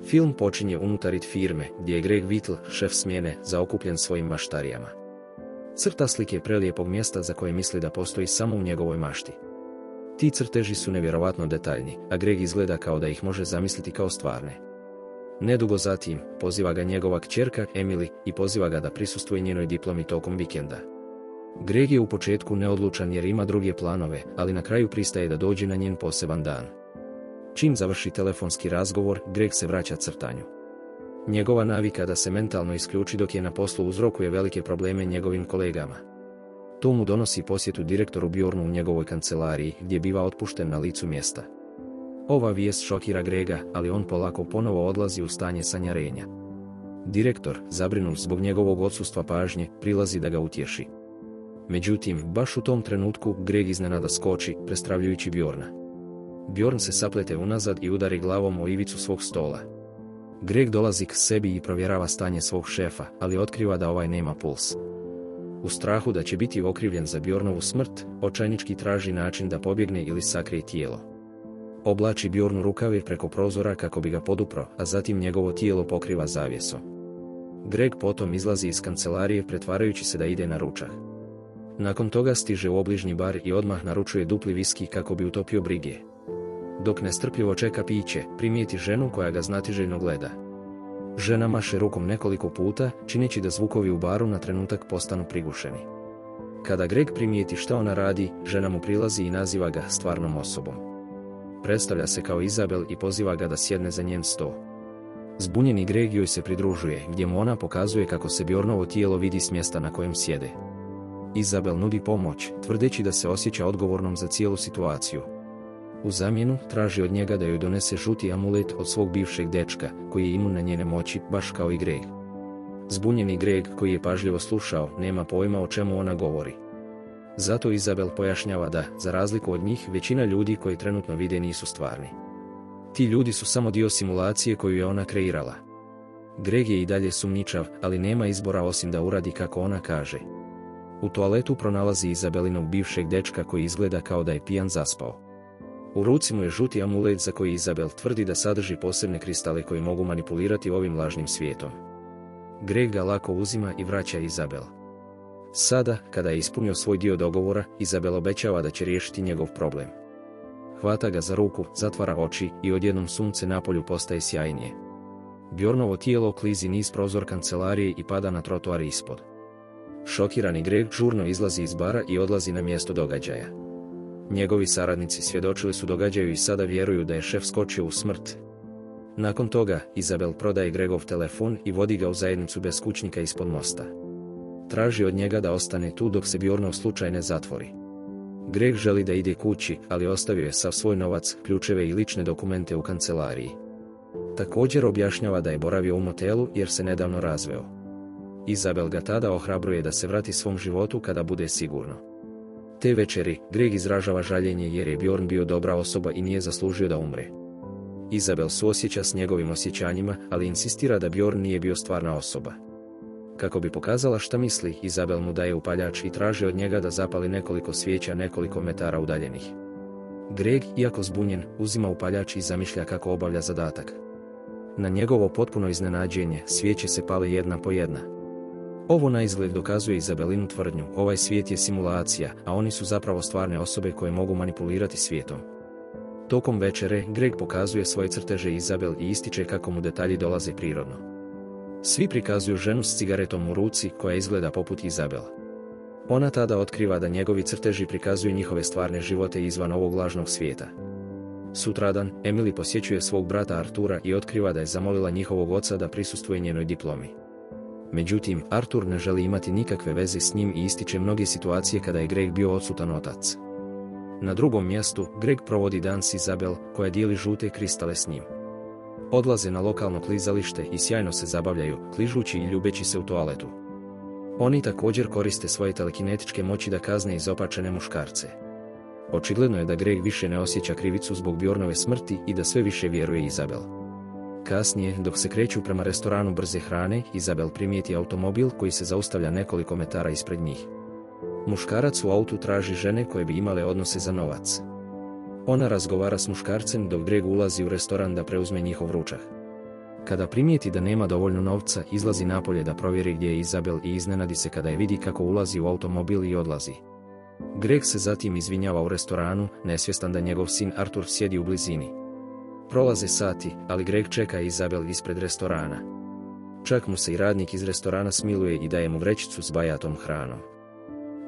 Film počinje unutar firme, gdje je Greg Whittle, šef smjene, zaokupljen svojim maštarijama. Crta slike prelijepog mjesta za koje misli da postoji samo u njegovoj mašti. Ti crteži su nevjerovatno detaljni, a Greg izgleda kao da ih može zamisliti kao stvarne. Nedugo zatim, poziva ga njegova kćerka, Emily, i poziva ga da prisustvuje njenoj diplomi tokom vikenda. Greg je u početku neodlučan jer ima druge planove, ali na kraju pristaje da dođe na njen poseban dan. Čim završi telefonski razgovor, Greg se vraća crtanju. Njegova navika da se mentalno isključi dok je na poslu uzrokuje velike probleme njegovim kolegama. To mu donosi posjetu direktoru Bjornu u njegovoj kancelariji, gdje biva otpušten na licu mjesta. Ova vijest šokira Grega, ali on polako ponovo odlazi u stanje sanjarenja. Direktor, zabrinut zbog njegovog odsustva pažnje, prilazi da ga utješi. Međutim, baš u tom trenutku Greg iznenada skoči, prestravljujući Bjorna. Bjorn se saplete unazad i udari glavom o ivicu svog stola. Greg dolazi k sebi i provjerava stanje svog šefa, ali otkriva da ovaj nema puls. U strahu da će biti okrivljen za Bjornovu smrt, očajnički traži način da pobjegne ili sakrije tijelo. Oblači Bjornu rukave preko prozora kako bi ga podupro, a zatim njegovo tijelo pokriva zavjesom. Greg potom izlazi iz kancelarije pretvarajući se da ide na ručak. Nakon toga stiže u obližnji bar i odmah naručuje dupli viski kako bi utopio brige. Dok nestrpljivo čeka piće, primijeti ženu koja ga znatiželjno gleda. Žena maše rukom nekoliko puta, čineći da zvukovi u baru na trenutak postanu prigušeni. Kada Greg primijeti šta ona radi, žena mu prilazi i naziva ga stvarnom osobom. Predstavlja se kao Izabel i poziva ga da sjedne za njen sto. Zbunjeni Greg joj se pridružuje, gdje mu ona pokazuje kako se Bjornovo tijelo vidi s mjesta na kojem sjede. Izabel nudi pomoć, tvrdeći da se osjeća odgovornom za cijelu situaciju. U zamjenu, traži od njega da joj donese žuti amulet od svog bivšeg dečka, koji je imun na njene moći, baš kao i Greg. Zbunjeni Greg, koji je pažljivo slušao, nema pojma o čemu ona govori. Zato Izabel pojašnjava da, za razliku od njih, većina ljudi koji trenutno vide nisu stvarni. Ti ljudi su samo dio simulacije koju je ona kreirala. Greg je i dalje sumnjičav, ali nema izbora osim da uradi kako ona kaže. U toaletu pronalazi Izabelinog bivšeg dečka koji izgleda kao da je pijan zaspao. U ruci mu je žuti amulet za koji Izabel tvrdi da sadrži posebne kristale koji mogu manipulirati ovim lažnim svijetom. Greg ga lako uzima i vraća Izabel. Sada, kada je ispunio svoj dio dogovora, Izabel obećava da će riješiti njegov problem. Hvata ga za ruku, zatvara oči i odjednom sunce na polju postaje sjajnije. Bjornovo tijelo klizi niz prozor kancelarije i pada na trotoar ispod. Šokirani Greg žurno izlazi iz bara i odlazi na mjesto događaja. Njegovi saradnici svjedočili su događaju i sada vjeruju da je šef skočio u smrt. Nakon toga, Izabel prodaje Gregov telefon i vodi ga u zajednicu beskućnika ispod mosta. Traži od njega da ostane tu dok se Bjornov slučaj ne zatvori. Greg želi da ide kući, ali ostavio je sav svoj novac, ključeve i lične dokumente u kancelariji. Također objašnjava da je boravio u motelu jer se nedavno razveo. Izabel ga tada ohrabruje da se vrati svom životu kada bude sigurno. Te večeri, Greg izražava žaljenje jer je Bjorn bio dobra osoba i nije zaslužio da umre. Izabel suosjeća s njegovim osjećanjima, ali insistira da Bjorn nije bio stvarna osoba. Kako bi pokazala šta misli, Izabel mu daje upaljač i traži od njega da zapali nekoliko svijeća nekoliko metara udaljenih. Greg, iako zbunjen, uzima upaljač i zamišlja kako obavlja zadatak. Na njegovo potpuno iznenađenje, svijeće se pale jedna po jedna. Ovo na izgled dokazuje Izabelinu tvrdnju, ovaj svijet je simulacija, a oni su zapravo stvarne osobe koje mogu manipulirati svijetom. Tokom večere, Greg pokazuje svoje crteže Izabel i ističe kako mu detalji dolaze prirodno. Svi prikazuju ženu s cigaretom u ruci koja izgleda poput Izabel. Ona tada otkriva da njegovi crteži prikazuju njihove stvarne živote izvan ovog lažnog svijeta. Sutradan, Emily posjećuje svog brata Artura i otkriva da je zamolila njihovog oca da prisustvuje njenoj diplomi. Međutim, Artur ne želi imati nikakve veze s njim i ističe mnoge situacije kada je Greg bio odsutan otac. Na drugom mjestu, Greg provodi dan s Izabel, koja dijeli žute kristale s njim. Odlaze na lokalno klizalište i sjajno se zabavljaju, kližući i ljubeći se u toaletu. Oni također koriste svoje telekinetičke moći da kazne izopačene muškarce. Očigledno je da Greg više ne osjeća krivicu zbog Bjornove smrti i da sve više vjeruje Izabel. Kasnije, dok se kreću prema restoranu brze hrane, Izabel primijeti automobil koji se zaustavlja nekoliko metara ispred njih. Muškarac u autu traži žene koje bi imale odnose za novac. Ona razgovara s muškarcem dok Greg ulazi u restoran da preuzme njihov ručak. Kada primijeti da nema dovoljno novca, izlazi napolje da provjeri gdje je Izabel i iznenadi se kada je vidi kako ulazi u automobil i odlazi. Greg se zatim izvinjava u restoranu, nesvjestan da njegov sin Arthur sjedi u blizini. Prolaze sati, ali Greg čeka Izabel ispred restorana. Čak mu se i radnik iz restorana smiluje i daje mu vrećicu s bajatom hranom.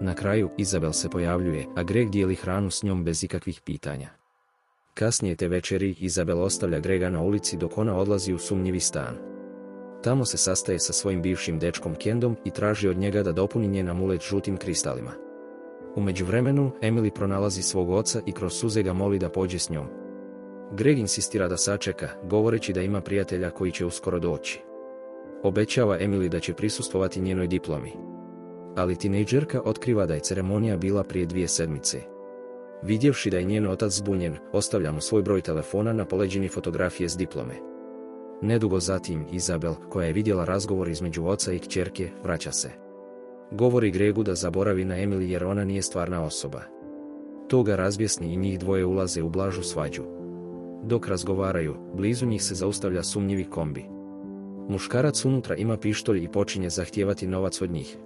Na kraju, Izabel se pojavljuje, a Greg dijeli hranu s njom bez ikakvih pitanja. Kasnije te večeri, Izabel ostavlja Grega na ulici dok ona odlazi u sumnjivi stan. Tamo se sastaje sa svojim bivšim dečkom Kendom i traži od njega da dopuni njen amulet žutim kristalima. U međuvremenu, Emily pronalazi svog oca i kroz suze ga moli da pođe s njom. Greg insistira da sačeka, govoreći da ima prijatelja koji će uskoro doći. Obećava Emily da će prisustvovati njenoj diplomi. Ali tinejdžerka otkriva da je ceremonija bila prije 2 sedmice. Vidjevši da je njen otac zbunjen, ostavlja mu svoj broj telefona na poleđini fotografije s diplome. Nedugo zatim, Izabel, koja je vidjela razgovor između oca i kćerke, vraća se. Govori Gregu da zaboravi na Emily jer ona nije stvarna osoba. To ga razbjesni i njih dvoje ulaze u blažu svađu. Dok razgovaraju, blizu njih se zaustavlja sumnjivi kombi. Muškarac unutra ima pištolj i počinje zahtijevati novac od njih.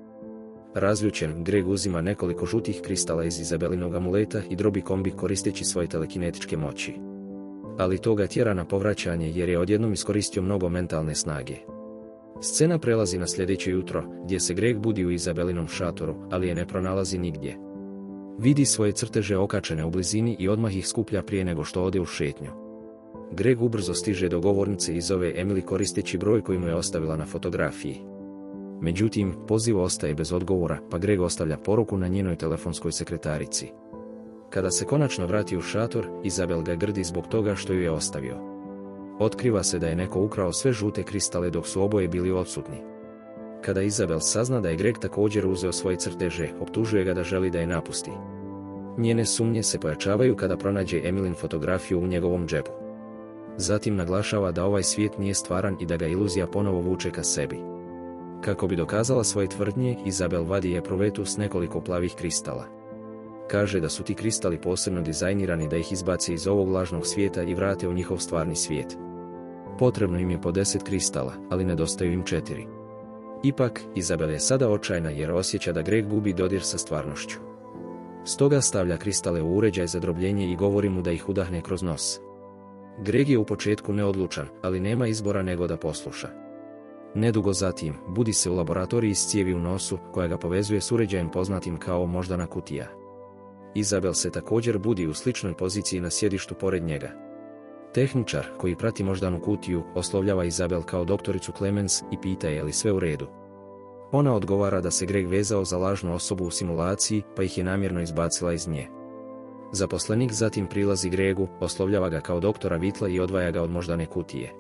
Razljučen, Greg uzima nekoliko žutih kristala iz Izabelinog amuleta i drobi kombi koristeći svoje telekinetičke moći. Ali to ga tjera na povraćanje jer je odjednom iskoristio mnogo mentalne snage. Scena prelazi na sljedeće jutro, gdje se Greg budi u Izabelinom šatoru, ali je ne pronalazi nigdje. Vidi svoje crteže okačene u blizini i odmah ih skuplja prije nego što ode u šetnju. Greg ubrzo stiže do govornice i zove Emily koristeći broj koji mu je ostavila na fotografiji. Međutim, poziv ostaje bez odgovora, pa Greg ostavlja poruku na njenoj telefonskoj sekretarici. Kada se konačno vrati u šator, Izabel ga grdi zbog toga što ju je ostavio. Otkriva se da je neko ukrao sve žute kristale dok su oboje bili odsutni. Kada Izabel sazna da je Greg također uzeo svoje crteže, optužuje ga da želi da je napusti. Njene sumnje se pojačavaju kada pronađe Emilyn fotografiju u njegovom džepu. Zatim naglašava da ovaj svijet nije stvaran i da ga iluzija ponovo vuče ka sebi. Kako bi dokazala svoje tvrdnje, Izabel vadi epruvetu s nekoliko plavih kristala. Kaže da su ti kristali posebno dizajnirani da ih izbace iz ovog lažnog svijeta i vrate u njihov stvarni svijet. Potrebno im je po 10 kristala, ali nedostaju im 4. Ipak, Izabel je sada očajna jer osjeća da Greg gubi dodir sa stvarnošću. Stoga stavlja kristale u uređaj za drobljenje i govori mu da ih udahne kroz nos. Greg je u početku neodlučan, ali nema izbora nego da posluša. Nedugo zatim, budi se u laboratoriji s cijevi u nosu, koja ga povezuje s uređajem poznatim kao moždana kutija. Izabel se također budi u sličnoj poziciji na sjedištu pored njega. Tehničar, koji prati moždanu kutiju, oslovljava Izabel kao doktoricu Clemens i pita je li sve u redu. Ona odgovara da se Greg vezao za lažnu osobu u simulaciji, pa ih je namjerno izbacila iz nje. Zaposlenik zatim prilazi Gregu, oslovljava ga kao doktora Vitla i odvaja ga od moždane kutije.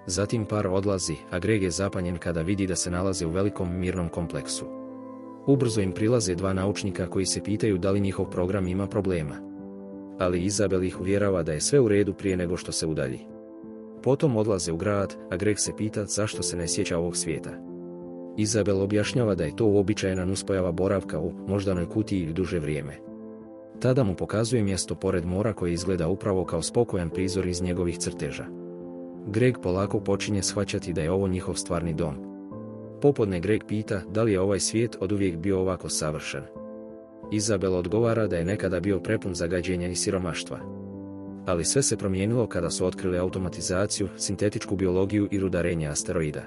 Zatim par odlazi, a Greg je zapanjen kada vidi da se nalaze u velikom mirnom kompleksu. Ubrzo im prilaze 2 naučnika koji se pitaju da li njihov program ima problema. Ali Izabel ih uvjerava da je sve u redu prije nego što se udalji. Potom odlaze u grad, a Greg se pita zašto se ne sjeća ovog svijeta. Izabel objašnjava da je to uobičajena nuspojava boravka u moždanoj kutiji duže vrijeme. Tada mu pokazuje mjesto pored mora koje izgleda upravo kao spokojan prizor iz njegovih crteža. Greg polako počinje shvaćati da je ovo njihov stvarni dom. Popodne Greg pita da li je ovaj svijet oduvijek bio ovako savršen. Izabel odgovara da je nekada bio prepun zagađenja i siromaštva. Ali sve se promijenilo kada su otkrili automatizaciju, sintetičku biologiju i rudarenje asteroida.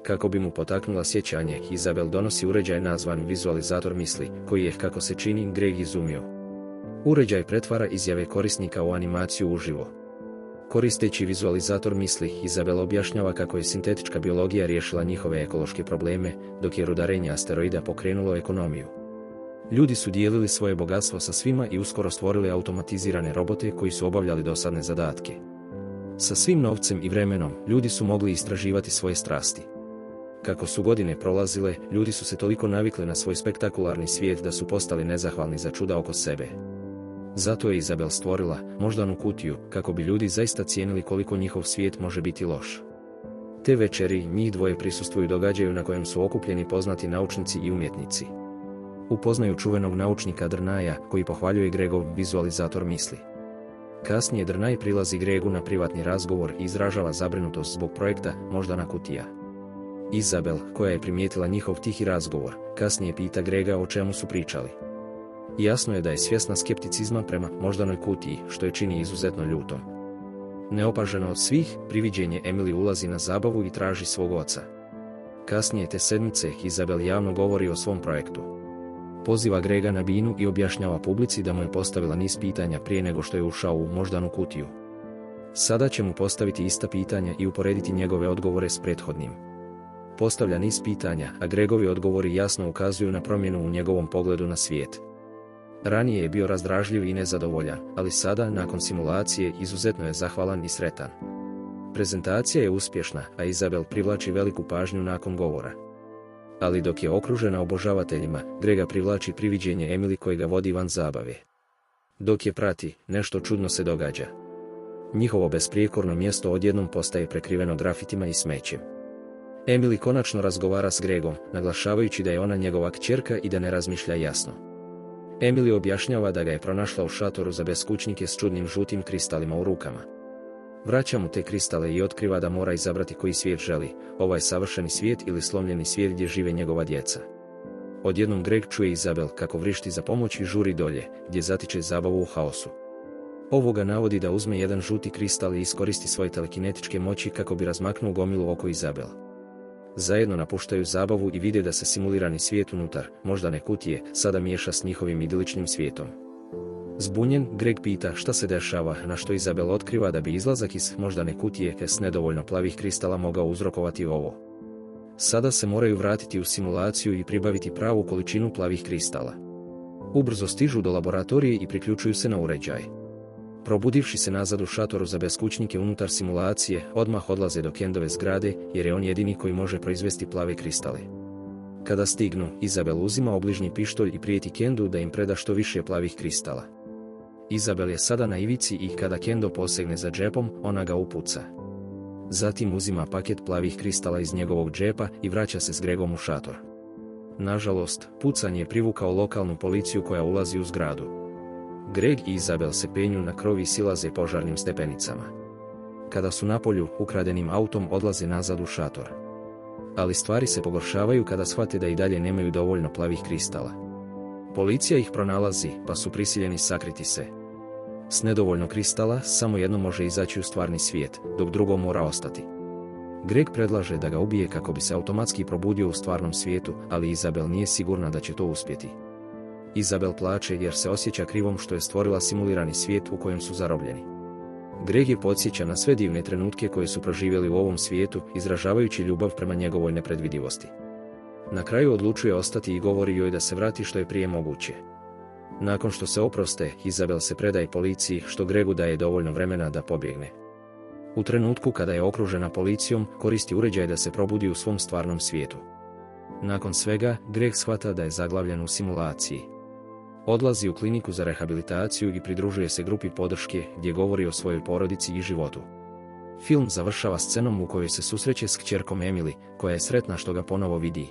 Kako bi mu potaknula sjećanje, Izabel donosi uređaj nazvan vizualizator misli, koji je, kako se čini, Greg izumio. Uređaj pretvara izjave korisnika u animaciju uživo. Koristeći vizualizator misli, Izabel objašnjava kako je sintetička biologija riješila njihove ekološke probleme, dok je rudarenje asteroida pokrenulo ekonomiju. Ljudi su dijelili svoje bogatstvo sa svima i uskoro stvorili automatizirane robote koji su obavljali dosadne zadatke. Sa svim novcem i vremenom, ljudi su mogli istraživati svoje strasti. Kako su godine prolazile, ljudi su se toliko navikli na svoj spektakularni svijet da su postali nezahvalni za čuda oko sebe. Zato je Izabel stvorila moždanu kutiju, kako bi ljudi zaista cijenili koliko njihov svijet može biti loš. Te večeri njih dvoje prisustvuju događaju na kojem su okupljeni poznati naučnici i umjetnici. Upoznaju čuvenog naučnika Drnaja, koji pohvaljuje Gregov vizualizator misli. Kasnije Drnaj prilazi Gregu na privatni razgovor i izražava zabrinutost zbog projekta Moždana kutija. Izabel, koja je primijetila njihov tihi razgovor, kasnije pita Grega o čemu su pričali. Jasno je da je svjesna skepticizma prema moždanoj kutiji, što je čini izuzetno ljutom. Neopaženo od svih, priviđenje Emily ulazi na zabavu i traži svog oca. Kasnije te sedmice Izabel javno govori o svom projektu. Poziva Grega na binu i objašnjava publici da mu je postavila niz pitanja prije nego što je ušao u moždanu kutiju. Sada će mu postaviti ista pitanja i uporediti njegove odgovore s prethodnim. Postavlja niz pitanja, a Gregovi odgovori jasno ukazuju na promjenu u njegovom pogledu na svijet. Ranije je bio razdražljiv i nezadovoljan, ali sada, nakon simulacije, izuzetno je zahvalan i sretan. Prezentacija je uspješna, a Izabel privlači veliku pažnju nakon govora. Ali dok je okružena obožavateljima, Grega privlači priviđenje Emily koji ga vodi van zabave. Dok je prati, nešto čudno se događa. Njihovo besprijekorno mjesto odjednom postaje prekriveno grafitima i smećem. Emily konačno razgovara s Gregom, naglašavajući da je ona njegova kćerka i da ne razmišlja jasno. Emily objašnjava da ga je pronašla u šatoru za beskućnike s čudnim žutim kristalima u rukama. Vraća mu te kristale i otkriva da mora izabrati koji svijet želi, ovaj savršeni svijet ili slomljeni svijet gdje žive njegova djeca. Odjednom Greg čuje Izabel kako vrišti za pomoć i žuri dolje, gdje zatiče zabavu u haosu. Ovo ga navodi da uzme jedan žuti kristal i iskoristi svoje telekinetičke moći kako bi razmaknuo gomilu oko Izabel. Zajedno napuštaju zabavu i vide da se simulirani svijet unutar moždane kutije sada miješa s njihovim idiličnim svijetom. Zbunjen, Greg pita šta se dešava, na što Izabel otkriva da bi izlazak iz moždane kutije s nedovoljno plavih kristala mogao uzrokovati ovo. Sada se moraju vratiti u simulaciju i pribaviti pravu količinu plavih kristala. Ubrzo stižu do laboratorije i priključuju se na uređaj. Probudivši se nazad u šatoru za beskućnike unutar simulacije, odmah odlaze do Kendove zgrade, jer je on jedini koji može proizvesti plave kristale. Kada stignu, Izabel uzima obližnji pištolj i prijeti Kendu da im preda što više plavih kristala. Izabel je sada na ivici i kada Kendo posegne za džepom, ona ga upuca. Zatim uzima paket plavih kristala iz njegovog džepa i vraća se s Gregom u šator. Nažalost, pucanje je privukao lokalnu policiju koja ulazi u zgradu. Greg i Izabel se penju na krov i silaze požarnim stepenicama. Kada su na polju, ukradenim autom odlaze nazad u šator. Ali stvari se pogoršavaju kada shvate da i dalje nemaju dovoljno plavih kristala. Policija ih pronalazi, pa su prisiljeni sakriti se. S nedovoljno kristala, samo jedno može izaći u stvarni svijet, dok drugo mora ostati. Greg predlaže da ga ubije kako bi se automatski probudio u stvarnom svijetu, ali Izabel nije sigurna da će to uspjeti. Izabel plače jer se osjeća krivom što je stvorila simulirani svijet u kojem su zarobljeni. Greg je podsjeća na sve divne trenutke koje su proživjeli u ovom svijetu, izražavajući ljubav prema njegovoj nepredvidivosti. Na kraju odlučuje ostati i govori joj da se vrati što je prije moguće. Nakon što se oproste, Izabel se predaje policiji, što Gregu daje dovoljno vremena da pobjegne. U trenutku kada je okružena policijom, koristi uređaj da se probudi u svom stvarnom svijetu. Nakon svega, Greg shvata da je zaglavljen u simulaciji. Odlazi u kliniku za rehabilitaciju i pridružuje se grupi podrške gdje govori o svojoj porodici i životu. Film završava scenom u kojoj se susreće s kćerkom Emily, koja je sretna što ga ponovo vidi.